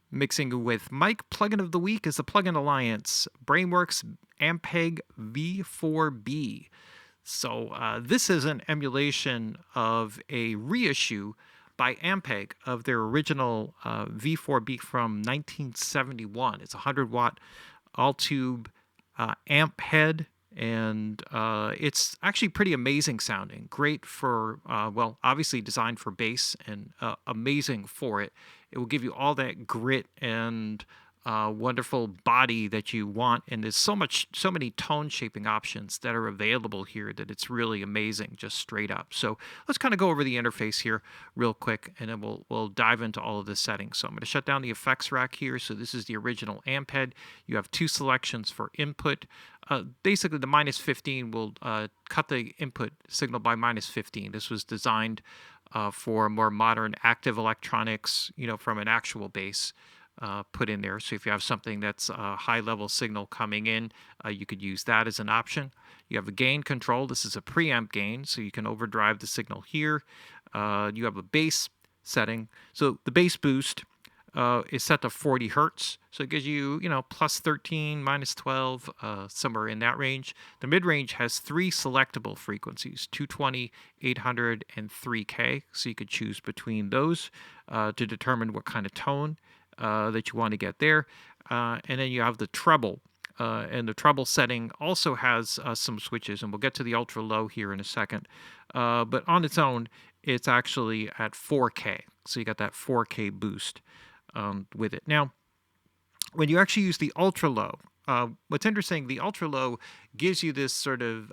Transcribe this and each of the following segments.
Mixing with Mike, plugin of the week is the Plugin Alliance Brainworks Ampeg V4B. So this is an emulation of a reissue by Ampeg of their original V4B from 1971. It's a 100-watt all-tube amp head, and it's actually pretty amazing sounding. Great for, well, obviously designed for bass, and amazing for it. It will give you all that grit and wonderful body that you want, and there's so many tone shaping options that are available here that it's really amazing, just straight up. So let's kind of go over the interface here real quick, and then we'll dive into all of the settings. So I'm going to shut down the effects rack here. So this is the original amp head. You have two selections for input. Basically, the -15 will cut the input signal by -15. This was designed for more modern active electronics, from an actual bass put in there. So if you have something that's a high-level signal coming in, you could use that as an option. You have a gain control. This is a preamp gain, so you can overdrive the signal here. You have a bass setting. So the bass boost is set to 40 hertz. So it gives you, plus 13, minus 12, somewhere in that range. The mid-range has three selectable frequencies, 220, 800, and 3K. So you could choose between those to determine what kind of tone that you want to get there. And then you have the treble. And the treble setting also has some switches, and we'll get to the ultra low here in a second. But on its own, it's actually at 4K. So you got that 4K boost with it. Now, when you actually use the ultra low, what's interesting, the ultra low gives you this sort of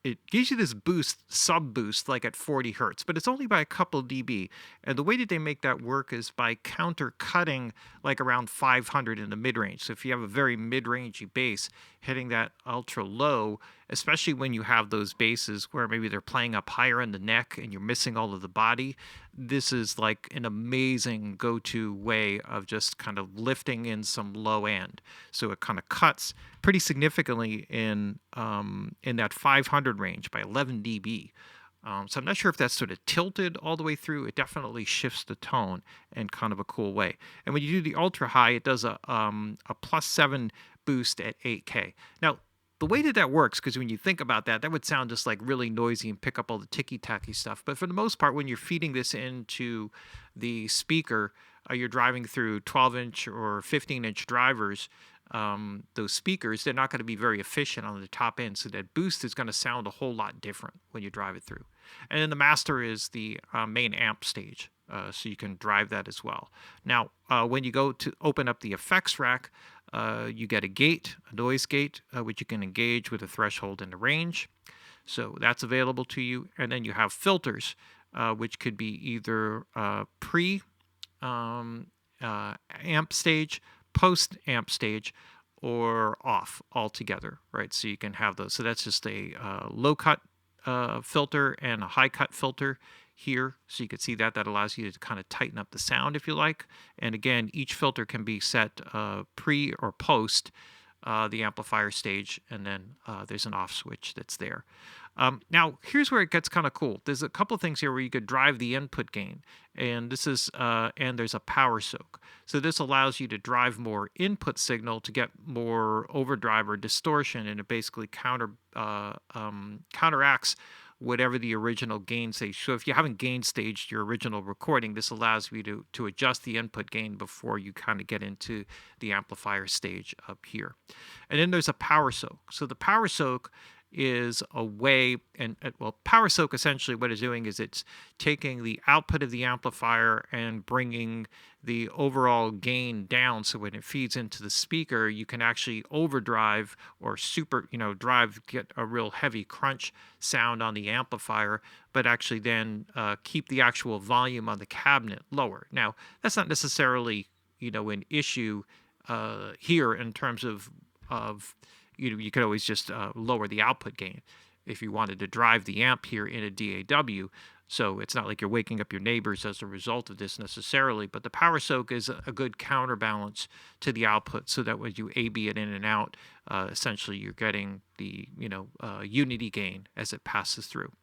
it gives you this boost, sub boost, like at 40 hertz, but it's only by a couple dB. And the way that they make that work is by counter cutting like around 500 in the mid range. So if you have a very mid rangey bass, hitting that ultra low, especially when you have those basses where maybe they're playing up higher in the neck and you're missing all of the body, this is like an amazing go-to way of just kind of lifting in some low end. So it kind of cuts pretty significantly in that 500 range by 11 dB. So I'm not sure if that's sort of tilted all the way through. It definitely shifts the tone in kind of a cool way. And when you do the ultra high, it does a +7 boost at 8K. Now, the way that works, because when you think about that, that would sound just like really noisy and pick up all the ticky-tacky stuff. But for the most part, when you're feeding this into the speaker, you're driving through 12-inch or 15-inch drivers, those speakers, they're not going to be very efficient on the top end. So that boost is going to sound a whole lot different when you drive it through. And then the master is the main amp stage. So you can drive that as well. Now, when you go to open up the effects rack, you get a gate, a noise gate, which you can engage with a threshold and a range. So that's available to you. And then you have filters, which could be either pre amp stage, post amp stage, or off altogether, right? So you can have those. So that's just a low cut filter and a high cut filter here. So you can see that allows you to kind of tighten up the sound if you like. And again, each filter can be set pre or post the amplifier stage, and then there's an off switch that's there. Now, here's where it gets kind of cool. There's a couple of things here where you could drive the input gain, and this is and there's a power soak. So this allows you to drive more input signal to get more overdrive or distortion, and it basically counteracts whatever the original gain stage. So if you haven't gain staged your original recording, this allows you to adjust the input gain before you kind of get into the amplifier stage up here. And then there's a power soak. So the power soak is a way, and well, power soak essentially what it's doing is it's taking the output of the amplifier and bringing the overall gain down, so when it feeds into the speaker, you can actually overdrive or get a real heavy crunch sound on the amplifier, but actually then keep the actual volume on the cabinet lower. Now, that's not necessarily an issue here in terms of you could always just lower the output gain if you wanted to drive the amp here in a DAW. So it's not like you're waking up your neighbors as a result of this necessarily, but the power soak is a good counterbalance to the output, so that when you A/B it in and out, essentially you're getting the unity gain as it passes through.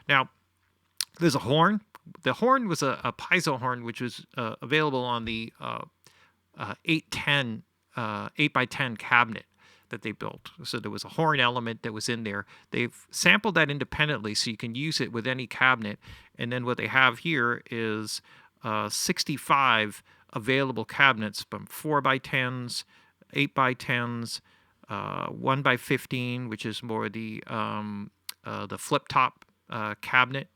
Now, there's a horn. The horn was a piezo horn, which was available on the 8 by 10 cabinet that they built. So there was a horn element that was in there. They've sampled that independently so you can use it with any cabinet. And then what they have here is 65 available cabinets from 4 by 10s, 8 by 10s, 1 by 15, which is more the flip top cabinet.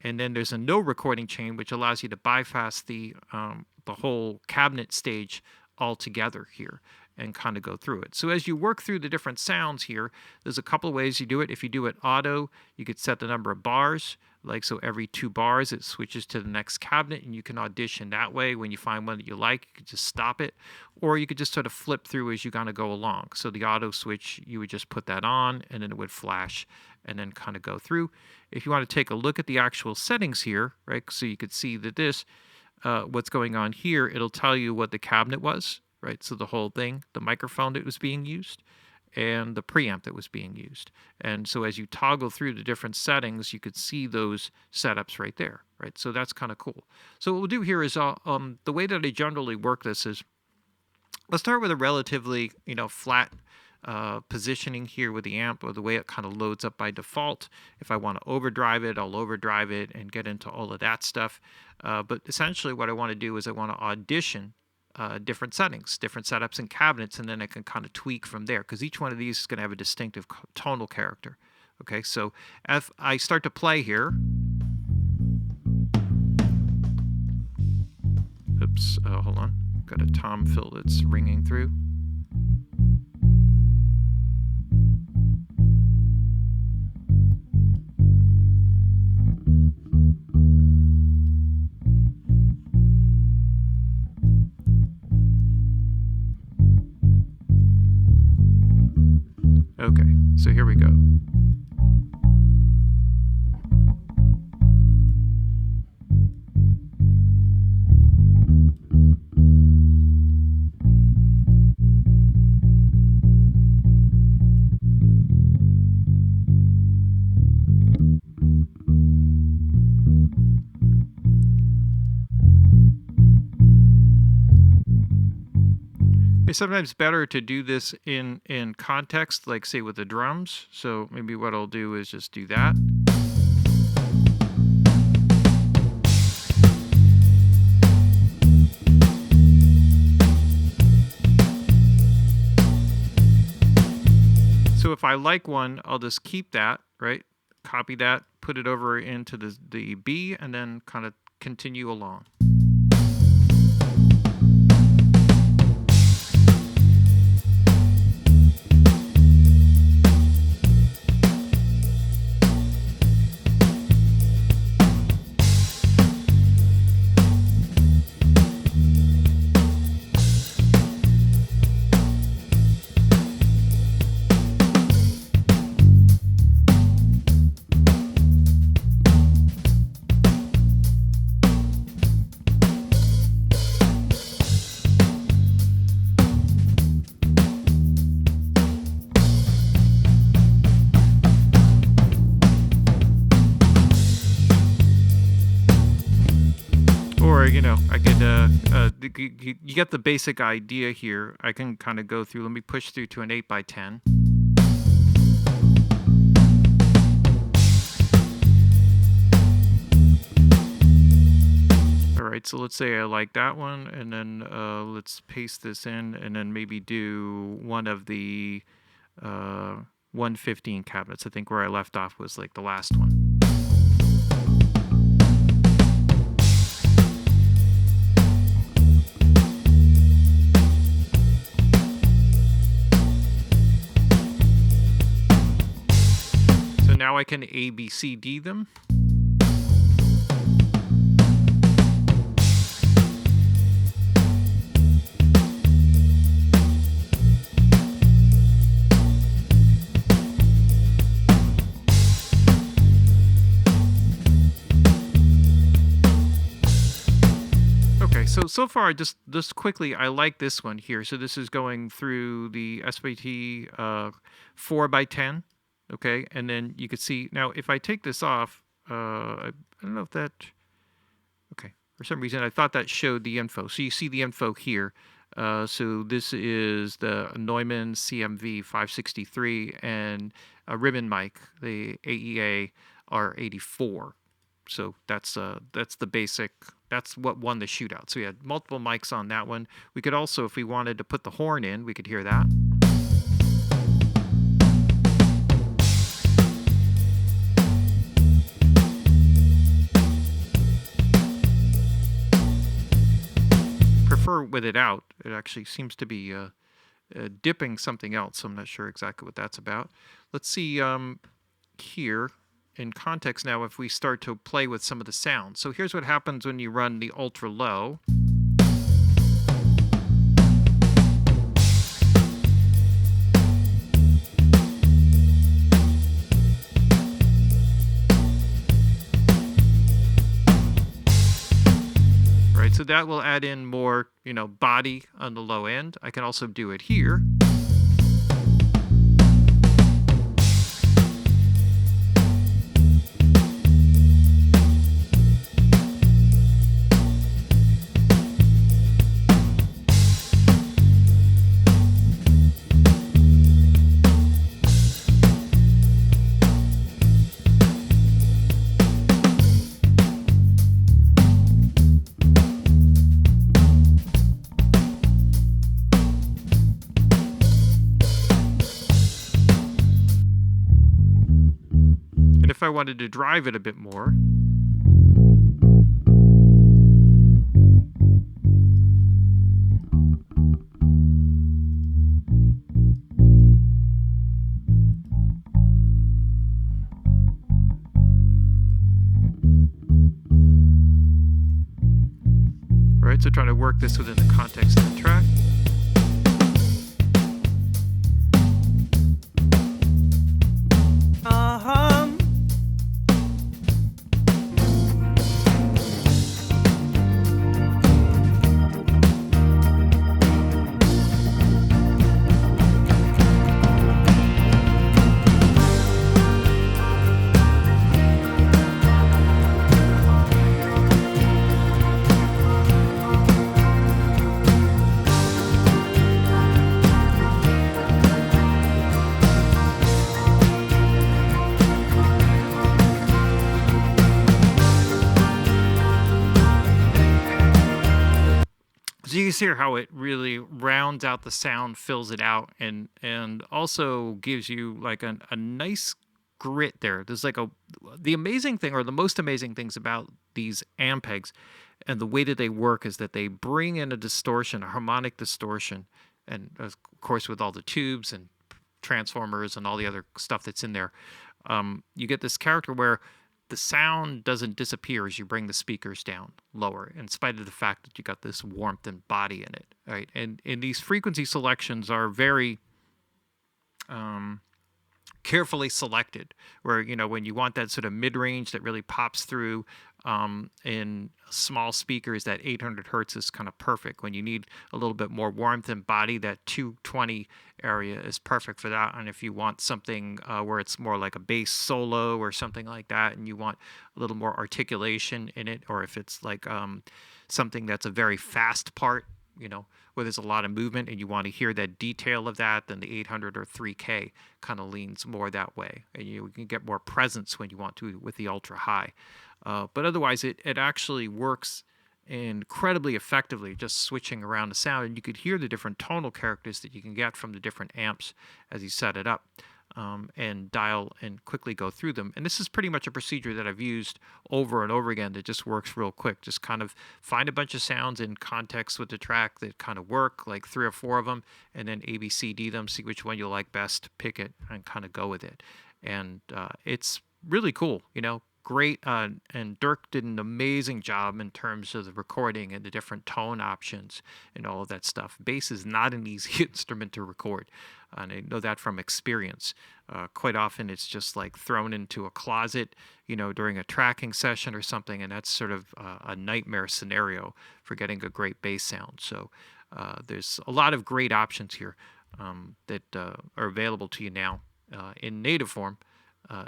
And then there's a no recording chain, which allows you to bypass the whole cabinet stage altogether here and kind of go through it. So as you work through the different sounds here, there's a couple of ways you do it. If you do it auto, you could set the number of bars, like so every 2 bars it switches to the next cabinet, and you can audition that way. When you find one that you like, you could just stop it, or you could just sort of flip through as you kind of go along. So the auto switch, you would just put that on, and then it would flash and then kind of go through. If you want to take a look at the actual settings here, right, so you could see that this, what's going on here, it'll tell you what the cabinet was, right? So the whole thing, the microphone that was being used, and the preamp that was being used. And so as you toggle through the different settings, you could see those setups right there, right? So that's kind of cool. So what we'll do here is the way that I generally work this is, let's start with a relatively, flat positioning here with the amp, or the way it kind of loads up by default. If I want to overdrive it, I'll overdrive it and get into all of that stuff. But essentially what I want to do is I want to audition different settings, different setups and cabinets, and then I can kind of tweak from there, because each one of these is going to have a distinctive tonal character. Okay, so if I start to play here, oops, hold on, got a tom fill that's ringing through. Okay, so here we go. It's sometimes better to do this in context, like say with the drums. So maybe what I'll do is just do that. So if I like one, I'll just keep that, right? Copy that, put it over into the B, and then kind of continue along. Or, I could, you get the basic idea here. I can kind of go through, let me push through to an 8 by 10. All right, so let's say I like that one, and then let's paste this in, and then maybe do one of the 115 cabinets. I think where I left off was like the last one. Now I can A, B, C, D them. Okay, so far, just quickly, I like this one here. So this is going through the SPT 4 by 10. Okay, and then you could see, now if I take this off, I don't know if that, okay, for some reason I thought that showed the info. So you see the info here. So this is the Neumann CMV 563 and a ribbon mic, the AEA R84. So that's the basic. That's what won the shootout. So we had multiple mics on that one. We could also, if we wanted to put the horn in, we could hear that. Prefer with it out. It actually seems to be dipping something else. So I'm not sure exactly what that's about. Let's see here in context now if we start to play with some of the sounds. So here's what happens when you run the ultra low. Right, so that will add in more, body on the low end. I can also do it here. And if I wanted to drive it a bit more, right? So trying to work this within the context of the track. So you can see how it really rounds out the sound, fills it out, and also gives you like a nice grit there. There's like the amazing thing, or the most amazing things about these Ampegs and the way that they work is that they bring in a distortion, a harmonic distortion, and of course with all the tubes and transformers and all the other stuff that's in there, you get this character where the sound doesn't disappear as you bring the speakers down lower, in spite of the fact that you got this warmth and body in it, right? And these frequency selections are very carefully selected, where when you want that sort of mid-range that really pops through in small speakers, that 800 hertz is kind of perfect. When you need a little bit more warmth and body, that 220 area is perfect for that. And if you want something where it's more like a bass solo or something like that, and you want a little more articulation in it, or if it's like something that's a very fast part, where there's a lot of movement and you want to hear that detail of that, then the 800 or 3K kind of leans more that way. And you can get more presence when you want to with the ultra high. But otherwise, it actually works incredibly effectively, just switching around the sound. And you could hear the different tonal characters that you can get from the different amps as you set it up. And dial and quickly go through them. And this is pretty much a procedure that I've used over and over again that just works real quick. Just kind of find a bunch of sounds in context with the track that kind of work, like 3 or 4 of them, and then ABCD them, see which one you like best, pick it, and kind of go with it. And it's really cool, great. And Dirk did an amazing job in terms of the recording and the different tone options and all of that stuff. Bass is not an easy instrument to record. And I know that from experience. Quite often it's just like thrown into a closet, during a tracking session or something, and that's sort of a nightmare scenario for getting a great bass sound. So there's a lot of great options here that are available to you now in native form.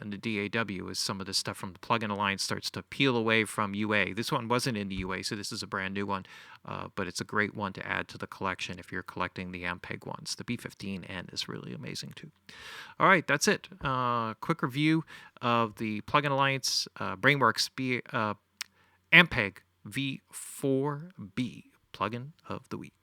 in the DAW as some of the stuff from the Plugin Alliance starts to peel away from UA. This one wasn't in the UA, so this is a brand new one, but it's a great one to add to the collection if you're collecting the Ampeg ones. The B15N is really amazing too. All right, that's it. Quick review of the Plugin Alliance Brainworks Ampeg V4B plugin of the week.